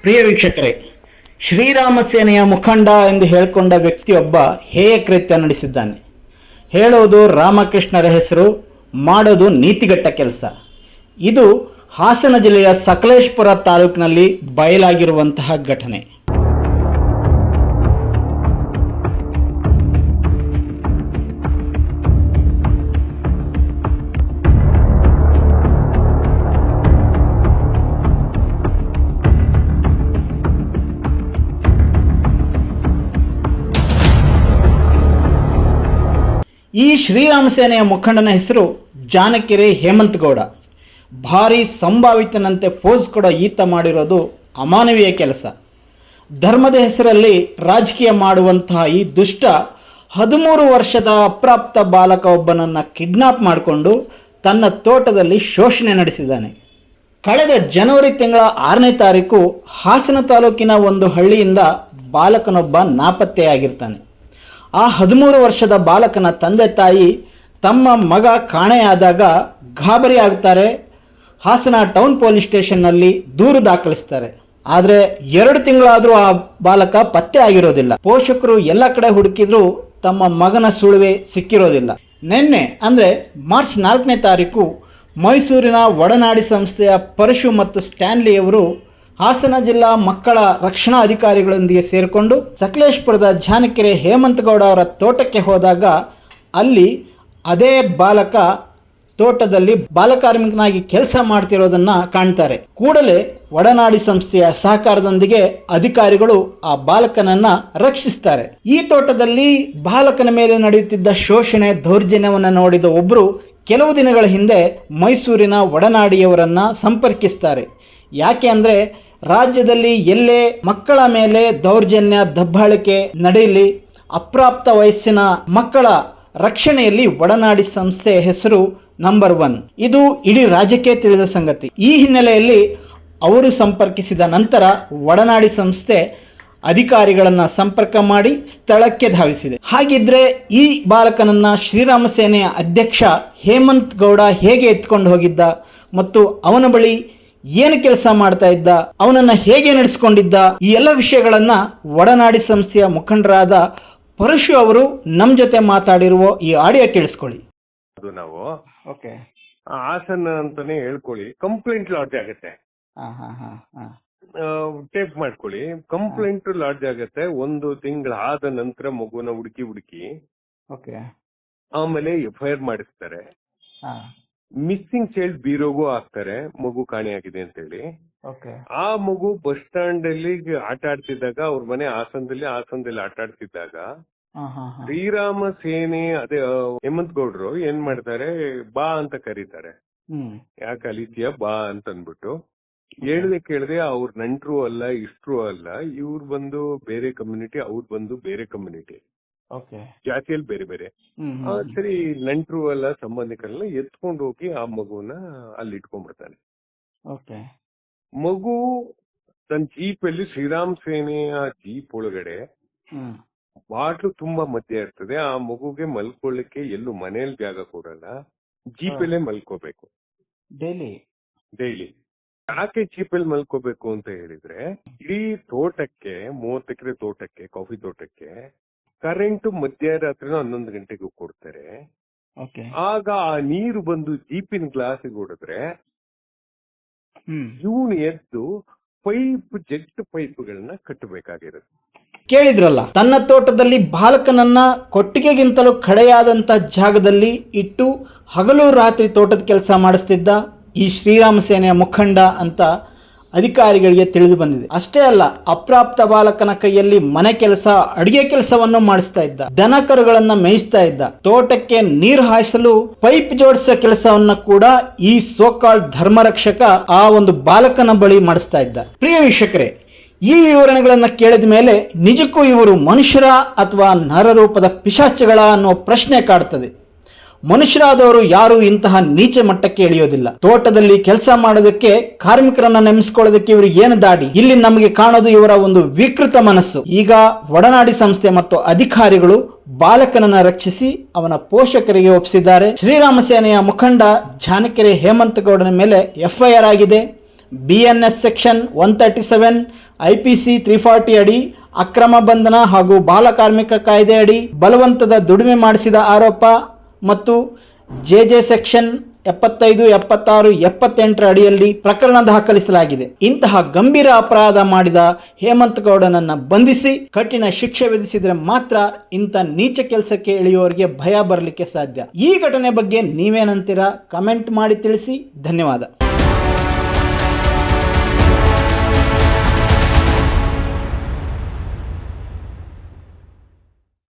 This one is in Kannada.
ಪ್ರಿಯ ವೀಕ್ಷಕರೇ, ಶ್ರೀರಾಮ ಸೇನೆಯ ಮುಖಂಡ ಎಂದು ಹೇಳಿಕೊಂಡ ವ್ಯಕ್ತಿಯೊಬ್ಬ ಹೇಯ ಕೃತ್ಯ ನಡೆಸಿದ್ದಾನೆ. ಹೇಳೋದು ರಾಮಕೃಷ್ಣರ ಹೆಸರು, ಮಾಡೋದು ನೀತಿಗೆಟ್ಟ ಕೆಲಸ. ಇದು ಹಾಸನ ಜಿಲ್ಲೆಯ ಸಕಲೇಶಪುರ ತಾಲೂಕಿನಲ್ಲಿ ಬಯಲಾಗಿರುವಂತಹ ಘಟನೆ. ಈ ಶ್ರೀರಾಮ ಸೇನೆಯ ಮುಖಂಡನ ಹೆಸರು ಜಾನಕೆರೆ ಹೇಮಂತ್ ಗೌಡ. ಭಾರಿ ಸಂಭಾವಿತನಂತೆ ಪೋಸ್ ಕೊಡೋ ಈತ ಮಾಡಿರೋದು ಅಮಾನವೀಯ ಕೆಲಸ. ಧರ್ಮದ ಹೆಸರಲ್ಲಿ ರಾಜಕೀಯ ಮಾಡುವಂತಹ ಈ ದುಷ್ಟ 13 ವರ್ಷದ ಅಪ್ರಾಪ್ತ ಬಾಲಕ ಒಬ್ಬನನ್ನು ಕಿಡ್ನಾಪ್ ಮಾಡಿಕೊಂಡು ತನ್ನ ತೋಟದಲ್ಲಿ ಶೋಷಣೆ ನಡೆಸಿದ್ದಾನೆ. ಕಳೆದ ಜನವರಿ ತಿಂಗಳ 6ನೇ ತಾರೀಕು ಹಾಸನ ತಾಲೂಕಿನ ಒಂದು ಹಳ್ಳಿಯಿಂದ ಬಾಲಕನೊಬ್ಬ ನಾಪತ್ತೆಯಾಗಿರ್ತಾನೆ. ಆ 13 ವರ್ಷದ ಬಾಲಕನ ತಂದೆ ತಾಯಿ ತಮ್ಮ ಮಗ ಕಾಣೆಯಾದಾಗ ಗಾಬರಿ ಆಗ್ತಾರೆ. ಹಾಸನ ಟೌನ್ ಪೊಲೀಸ್ ಸ್ಟೇಷನ್ನಲ್ಲಿ ದೂರು ದಾಖಲಿಸ್ತಾರೆ. ಆದರೆ 2 ತಿಂಗಳಾದರೂ ಆ ಬಾಲಕ ಪತ್ತೆ ಆಗಿರೋದಿಲ್ಲ. ಪೋಷಕರು ಎಲ್ಲ ಕಡೆ ಹುಡುಕಿದ್ರು ತಮ್ಮ ಮಗನ ಸುಳಿವೆ ಸಿಕ್ಕಿರೋದಿಲ್ಲ. ನಿನ್ನೆ ಅಂದರೆ ಮಾರ್ಚ್ 4ನೇ ತಾರೀಕು ಮೈಸೂರಿನ ಒಡನಾಡಿ ಸಂಸ್ಥೆಯ ಪರಶು ಮತ್ತು ಸ್ಟ್ಯಾನ್ಲಿಯವರು ಹಾಸನ ಜಿಲ್ಲಾ ಮಕ್ಕಳ ರಕ್ಷಣಾ ಅಧಿಕಾರಿಗಳೊಂದಿಗೆ ಸೇರಿಕೊಂಡು ಸಕಲೇಶಪುರದ ಜಾನಕೆರೆ ಹೇಮಂತ್ ಗೌಡ ಅವರ ತೋಟಕ್ಕೆ ಹೋದಾಗ ಅಲ್ಲಿ ಅದೇ ಬಾಲಕ ತೋಟದಲ್ಲಿ ಬಾಲಕಾರ್ಮಿಕನಾಗಿ ಕೆಲಸ ಮಾಡ್ತಿರೋದನ್ನು ಕಾಣ್ತಾರೆ. ಕೂಡಲೇ ಒಡನಾಡಿ ಸಂಸ್ಥೆಯ ಸಹಕಾರದೊಂದಿಗೆ ಅಧಿಕಾರಿಗಳು ಆ ಬಾಲಕನನ್ನು ರಕ್ಷಿಸ್ತಾರೆ. ಈ ತೋಟದಲ್ಲಿ ಬಾಲಕನ ಮೇಲೆ ನಡೆಯುತ್ತಿದ್ದ ಶೋಷಣೆ ದೌರ್ಜನ್ಯವನ್ನು ನೋಡಿದ ಒಬ್ಬರು ಕೆಲವು ದಿನಗಳ ಹಿಂದೆ ಮೈಸೂರಿನ ಒಡನಾಡಿಯವರನ್ನು ಸಂಪರ್ಕಿಸ್ತಾರೆ. ಯಾಕೆ ಅಂದರೆ ರಾಜ್ಯದಲ್ಲಿ ಎಲ್ಲೇ ಮಕ್ಕಳ ಮೇಲೆ ದೌರ್ಜನ್ಯ ದಬ್ಬಾಳಿಕೆ ನಡೆಯಲಿ, ಅಪ್ರಾಪ್ತ ವಯಸ್ಸಿನ ಮಕ್ಕಳ ರಕ್ಷಣೆಯಲ್ಲಿ ಒಡನಾಡಿ ಸಂಸ್ಥೆ ಹೆಸರು ನಂಬರ್ 1. ಇದು ಇಡೀ ರಾಜ್ಯಕ್ಕೆ ತಿಳಿದ ಸಂಗತಿ. ಈ ಹಿನ್ನೆಲೆಯಲ್ಲಿ ಅವರು ಸಂಪರ್ಕಿಸಿದ ನಂತರ ಒಡನಾಡಿ ಸಂಸ್ಥೆ ಅಧಿಕಾರಿಗಳನ್ನು ಸಂಪರ್ಕ ಮಾಡಿ ಸ್ಥಳಕ್ಕೆ ಧಾವಿಸಿದೆ. ಹಾಗಿದ್ರೆ ಈ ಬಾಲಕನನ್ನು ಶ್ರೀರಾಮ ಸೇನೆಯ ಅಧ್ಯಕ್ಷ ಹೇಮಂತ್ ಗೌಡ ಹೇಗೆ ಎತ್ಕೊಂಡು ಹೋಗಿದ್ದ ಮತ್ತು ಅವನ ಬಳಿ ಏನು ಕೆಲಸ ಮಾಡ್ತಾ ಇದ್ದ, ಅವನನ್ನು ಹೇಗೆ ನಡೆಸ್ಕೊಂಡಿದ್ದ, ಈ ಎಲ್ಲ ವಿಷಯಗಳನ್ನ ಒಡನಾಡಿ ಸಂಸ್ಥೆಯ ಮುಖಂಡರಾದ ಪರಶು ಅವರು ನಮ್ಮ ಜೊತೆ ಮಾತಾಡಿರುವ ಈ ಆಡಿಯೋ ಕೇಳಿಸ್ಕೊಳ್ಳಿ. ಅದು ನಾವು ಓಕೆ ಹಾಸನ ಅಂತಾನೆ ಹೇಳ್ಕೊಳ್ಳಿ, ಕಂಪ್ಲೇಂಟ್ ಲಾಡ್ಜ್ ಆಗುತ್ತೆ. ಟೇಪ್ ಮಾಡ್ಕೊಳ್ಳಿ, ಕಂಪ್ಲೇಂಟ್ ಲಾಡ್ಜ್ ಆಗುತ್ತೆ. 1 ತಿಂಗಳಾದ ನಂತರ ಮಗುನ ಹುಡುಕಿ ಓಕೆ ಆಮೇಲೆ FIR ಮಾಡಿಸ್ತಾರೆ. ಮಿಸ್ಸಿಂಗ್ ಚೈಲ್ಡ್ ಬ್ಯೂರೋಗೂ ಹಾಕ್ತಾರೆ, ಮಗು ಕಾಣೆಯಾಗಿದೆ ಅಂತ ಹೇಳಿ. ಆ ಮಗು ಬಸ್ ಸ್ಟ್ಯಾಂಡ್ ಅಲ್ಲಿ ಆಟ ಆಡ್ತಿದ್ದಾಗ, ಅವ್ರ ಮನೆ ಹಾಸನದಲ್ಲಿ ಆಟ ಆಡ್ತಿದ್ದಾಗ ಶ್ರೀರಾಮ ಸೇನೆ ಅದೇ ಹೇಮಂತ್ ಗೌಡ್ರು ಏನ್ ಮಾಡ್ತಾರೆ, ಬಾ ಅಂತ ಕರೀತಾರೆ. ಯಾಕೆ ಅಲಿತೀಯ ಬಾ ಅಂತ ಅಂದ್ಬಿಟ್ಟು ಕೇಳದೆ ಅವ್ರ ನಂಟ್ರು ಅಲ್ಲ ಇಷ್ಟ್ರು ಅಲ್ಲ, ಇವ್ರು ಬಂದು ಬೇರೆ ಕಮ್ಯುನಿಟಿ, ಅವ್ರು ಬಂದು ಬೇರೆ ಕಮ್ಯುನಿಟಿ, ಜಾತಿಯಲ್ಲಿ ಬೇರೆ ಬೇರೆ. ಸರಿ, ನಂಟ್ರು ಅಲ್ಲ ಸಂಬಂಧಿಕರಲ್ಲ, ಎತ್ಕೊಂಡು ಹೋಗಿ ಆ ಮಗುನ ಅಲ್ಲಿ ಇಟ್ಕೊಂಡ್ಬಿಡ್ತಾನೆ. ಮಗು ತನ್ನ ಜೀಪ್ ಅಲ್ಲಿ ಶ್ರೀರಾಮ್ ಸೇನೆಯ ಜೀಪ್ ಒಳಗಡೆ ಬಾಟ್ಲು ತುಂಬಾ ಮಧ್ಯ ಇರ್ತದೆ. ಆ ಮಗುಗೆ ಮಲ್ಕೊಳ್ಳಿಕ್ಕೆ ಎಲ್ಲೂ ಮನೇಲಿ ಜಾಗ ಕೊಡಲ್ಲ, ಜೀಪಲ್ಲೇ ಮಲ್ಕೋಬೇಕು ಡೈಲಿ. ಯಾಕೆ ಜೀಪಲ್ಲಿ ಮಲ್ಕೋಬೇಕು ಅಂತ ಹೇಳಿದ್ರೆ, ಇಡೀ ತೋಟಕ್ಕೆ 30 ಎಕರೆ ತೋಟಕ್ಕೆ, ಕಾಫಿ ತೋಟಕ್ಕೆ ಕರೆಂಟ್ ಮಧ್ಯರಾತ್ರಿ 11 ಗಂಟೆಗೂ ಕೊಡ್ತಾರೆ. ಆಗ ಆ ನೀರು ಬಂದು ಜೀಪಿನ ಗ್ಲಾಸಿಗೆ ಹೊಡೆದ್ರೆ ಇವನು ಎದ್ದು ಜೆಟ್ ಪೈಪ್ಗಳನ್ನ ಕಟ್ಟಬೇಕಾಗಿರುತ್ತೆ. ಕೇಳಿದ್ರಲ್ಲ, ತನ್ನ ತೋಟದಲ್ಲಿ ಬಾಲಕನನ್ನ ಕೊಟ್ಟಿಗೆಗಿಂತಲೂ ಕಡೆಯಾದಂಥ ಜಾಗದಲ್ಲಿ ಇಟ್ಟು ಹಗಲು ರಾತ್ರಿ ತೋಟದ ಕೆಲಸ ಮಾಡಿಸ್ತಿದ್ದ ಈ ಶ್ರೀರಾಮ ಸೇನೆಯ ಮುಖಂಡ ಅಂತ ಅಧಿಕಾರಿಗಳಿಗೆ ತಿಳಿದು ಬಂದಿದೆ. ಅಷ್ಟೇ ಅಲ್ಲ, ಅಪ್ರಾಪ್ತ ಬಾಲಕನ ಕೈಯಲ್ಲಿ ಮನೆ ಕೆಲಸ, ಅಡಿಗೆ ಕೆಲಸವನ್ನು ಮಾಡಿಸ್ತಾ ಇದ್ದ, ದನ ಕರುಗಳನ್ನ ಮೇಯಿಸ್ತಾ ಇದ್ದ, ತೋಟಕ್ಕೆ ನೀರು ಹಾಯಿಸಲು ಪೈಪ್ ಜೋಡಿಸೋ ಕೆಲಸವನ್ನ ಕೂಡ ಈ ಸೋಕಾಲ್ಡ್ ಧರ್ಮರಕ್ಷಕ ಆ ಒಂದು ಬಾಲಕನ ಬಳಿ ಮಾಡಿಸ್ತಾ ಇದ್ದ. ಪ್ರಿಯ ವೀಕ್ಷಕರೇ, ಈ ವಿವರಣೆಗಳನ್ನ ಕೇಳಿದ ಮೇಲೆ ನಿಜಕ್ಕೂ ಇವರು ಮನುಷ್ಯರ ಅಥವಾ ನರರೂಪದ ಪಿಶಾಚಗಳ ಅನ್ನೋ ಪ್ರಶ್ನೆ ಕಾಡ್ತದೆ. ಮನುಷ್ಯರಾದವರು ಯಾರು ಇಂತಹ ನೀಚ ಮಟ್ಟಕ್ಕೆ ಇಳಿಯೋದಿಲ್ಲ. ತೋಟದಲ್ಲಿ ಕೆಲಸ ಮಾಡೋದಕ್ಕೆ ಕಾರ್ಮಿಕರನ್ನ ನೇಮಿಸಿಕೊಳ್ಳೋದಕ್ಕೆ ಇವ್ರಿಗೆ ಏನು ದಾಡಿ? ಇಲ್ಲಿ ನಮಗೆ ಕಾಣೋದು ಇವರ ಒಂದು ವಿಕೃತ ಮನಸ್ಸು. ಈಗ ಒಡನಾಡಿ ಸಂಸ್ಥೆ ಮತ್ತು ಅಧಿಕಾರಿಗಳು ಬಾಲಕನನ್ನ ರಕ್ಷಿಸಿ ಅವನ ಪೋಷಕರಿಗೆ ಒಪ್ಪಿಸಿದ್ದಾರೆ. ಶ್ರೀರಾಮ ಸೇನೆಯ ಮುಖಂಡ ಜಾನಕೆರೆ ಹೇಮಂತ್ ಗೌಡನ ಮೇಲೆ FIR ಆಗಿದೆ. BNS ಸೆಕ್ಷನ್ 137, IPC 340 ಅಡಿ ಅಕ್ರಮ ಬಂಧನ ಹಾಗೂ ಬಾಲಕಾರ್ಮಿಕ ಕಾಯ್ದೆ ಅಡಿ ಬಲವಂತದ ದುಡಿಮೆ ಮಾಡಿಸಿದ ಆರೋಪ ಮತ್ತು JJ ಸೆಕ್ಷನ್ 75, 76, 78 ಅಡಿಯಲ್ಲಿ ಪ್ರಕರಣ ದಾಖಲಿಸಲಾಗಿದೆ. ಇಂತಹ ಗಂಭೀರ ಅಪರಾಧ ಮಾಡಿದ ಹೇಮಂತ್ ಗೌಡನನ್ನ ಬಂಧಿಸಿ ಕಠಿಣ ಶಿಕ್ಷೆ ವಿಧಿಸಿದರೆ ಮಾತ್ರ ಇಂಥ ನೀಚ ಕೆಲಸಕ್ಕೆ ಇಳಿಯುವವರಿಗೆ ಭಯ ಬರಲಿಕ್ಕೆ ಸಾಧ್ಯ. ಈ ಘಟನೆ ಬಗ್ಗೆ ನೀವೇನಂತೀರಾ? ಕಮೆಂಟ್ ಮಾಡಿ ತಿಳಿಸಿ. ಧನ್ಯವಾದ.